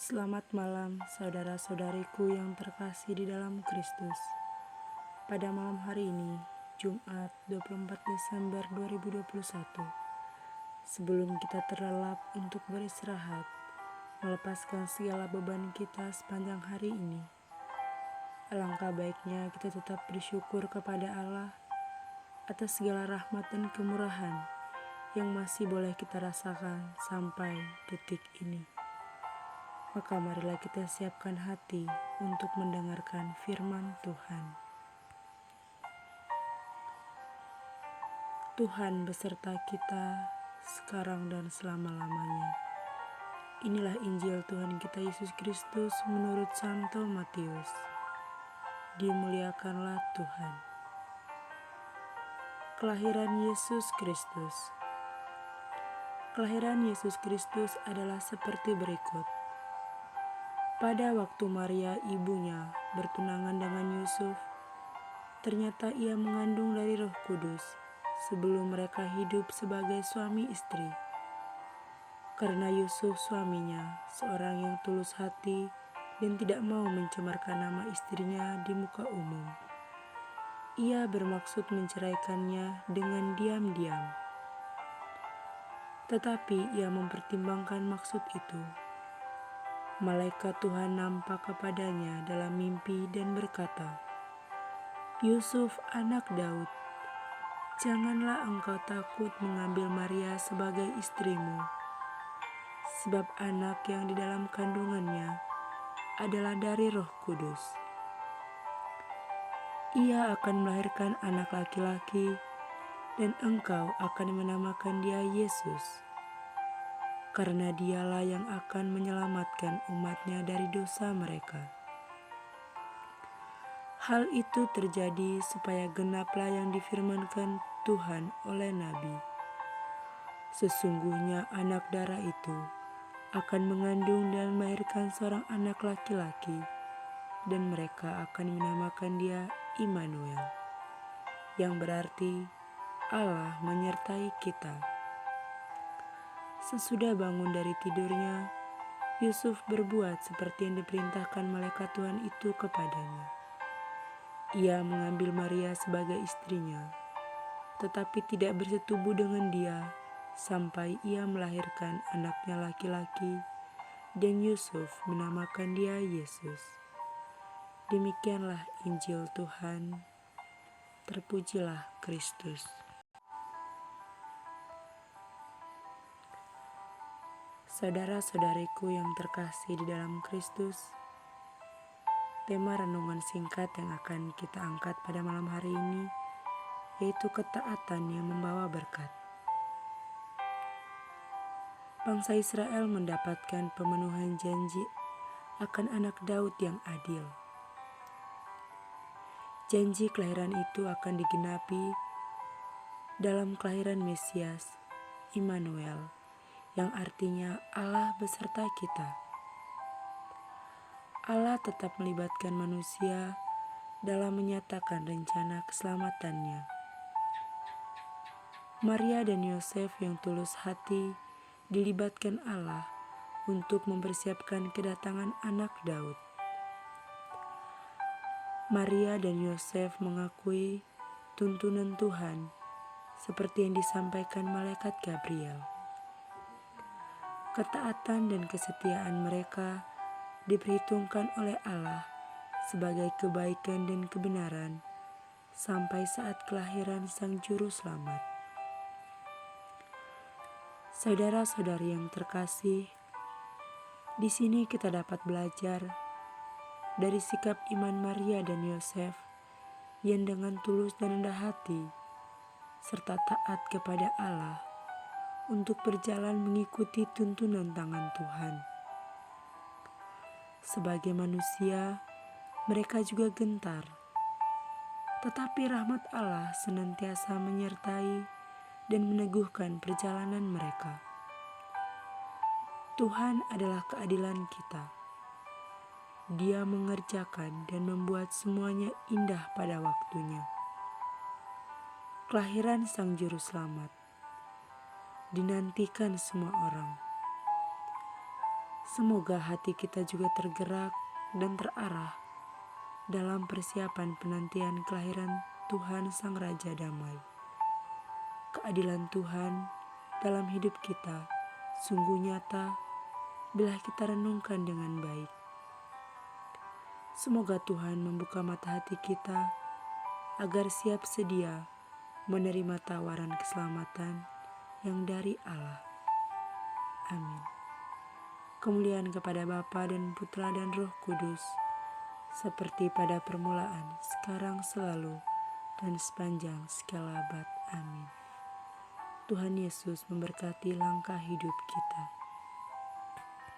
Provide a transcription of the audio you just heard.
Selamat malam, saudara-saudariku yang terkasih di dalam Kristus. Pada malam hari ini, Jumat 24 Desember 2021, sebelum kita terlelap untuk beristirahat, melepaskan segala beban kita sepanjang hari ini, alangkah baiknya kita tetap bersyukur kepada Allah atas segala rahmat dan kemurahan yang masih boleh kita rasakan sampai detik ini. Maka marilah kita siapkan hati untuk mendengarkan firman Tuhan. Tuhan beserta kita sekarang dan selama-lamanya. Inilah Injil Tuhan kita Yesus Kristus menurut Santo Matius. Dimuliakanlah Tuhan. Kelahiran Yesus Kristus. Kelahiran Yesus Kristus adalah seperti berikut. Pada waktu Maria ibunya bertunangan dengan Yusuf, ternyata ia mengandung dari Roh Kudus sebelum mereka hidup sebagai suami istri. Karena Yusuf suaminya seorang yang tulus hati dan tidak mau mencemarkan nama istrinya di muka umum, ia bermaksud menceraikannya dengan diam-diam. Tetapi ia mempertimbangkan maksud itu. Malaikat Tuhan nampak kepadanya dalam mimpi dan berkata, "Yusuf anak Daud, janganlah engkau takut mengambil Maria sebagai istrimu, sebab anak yang di dalam kandungannya adalah dari Roh Kudus. Ia akan melahirkan anak laki-laki, dan engkau akan menamakan dia Yesus, karena dialah yang akan menyelamatkan umatnya dari dosa mereka." Hal itu terjadi supaya genaplah yang difirmankan Tuhan oleh Nabi. Sesungguhnya anak darah itu akan mengandung dan melahirkan seorang anak laki-laki, dan mereka akan menamakan dia Immanuel, yang berarti Allah menyertai kita. Sesudah bangun dari tidurnya, Yusuf berbuat seperti yang diperintahkan malaikat Tuhan itu kepadanya. Ia mengambil Maria sebagai istrinya, tetapi tidak bersetubuh dengan dia sampai ia melahirkan anaknya laki-laki, dan Yusuf menamakan dia Yesus. Demikianlah Injil Tuhan. Terpujilah Kristus. Saudara-saudariku yang terkasih di dalam Kristus, tema renungan singkat yang akan kita angkat pada malam hari ini yaitu ketaatan yang membawa berkat. Bangsa Israel mendapatkan pemenuhan janji akan anak Daud yang adil. Janji kelahiran itu akan digenapi dalam kelahiran Mesias, Immanuel, yang artinya Allah beserta kita. Allah tetap melibatkan manusia dalam menyatakan rencana keselamatannya. Maria dan Yosef yang tulus hati dilibatkan Allah untuk mempersiapkan kedatangan anak Daud. Maria dan Yosef mengakui tuntunan Tuhan seperti yang disampaikan malaikat Gabriel. Ketaatan dan kesetiaan mereka diperhitungkan oleh Allah sebagai kebaikan dan kebenaran sampai saat kelahiran Sang Juru Selamat. Saudara-saudari yang terkasih, di sini kita dapat belajar dari sikap iman Maria dan Yosef yang dengan tulus dan rendah hati serta taat kepada Allah untuk berjalan mengikuti tuntunan tangan Tuhan. Sebagai manusia, mereka juga gentar, tetapi rahmat Allah senantiasa menyertai dan meneguhkan perjalanan mereka. Tuhan adalah keadilan kita. Dia mengerjakan dan membuat semuanya indah pada waktunya. Kelahiran Sang Juru Selamat dinantikan semua orang. Semoga hati kita juga tergerak dan terarah dalam persiapan penantian kelahiran Tuhan Sang Raja Damai. Keadilan Tuhan dalam hidup kita sungguh nyata bila kita renungkan dengan baik. Semoga Tuhan membuka mata hati kita agar siap sedia menerima tawaran keselamatan yang dari Allah. Amin. Kemuliaan kepada Bapa dan Putra dan Roh Kudus, seperti pada permulaan, sekarang, selalu, dan sepanjang segala abad. Amin. Tuhan Yesus memberkati langkah hidup kita.